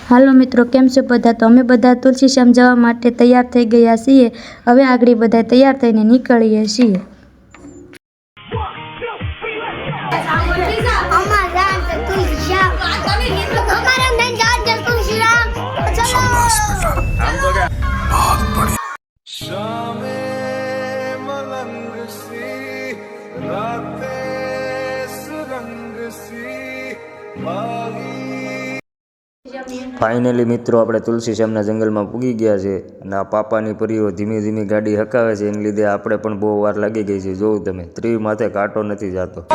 હાલો મિત્રો, કેમ છો બધા? તો અમે બધા તુલસીશ્યામ જવા માટે તૈયાર થઈ ગયા છીએ। હવે આગળ બધા તૈયાર થઈને નીકળીએ છીએ। ફાઇનલી મિત્રો આપણે તુલસીશ્યામના જંગલમાં પૂગી ગયા છે અને આ પાપાની પરીઓ ધીમી ધીમી ગાડી હકાવે છે, એની લીધે આપણે પણ બહુ વાર લાગી ગઈ છે। જોવું તમે, ત્રીવ માથે કાંટો નથી જતો।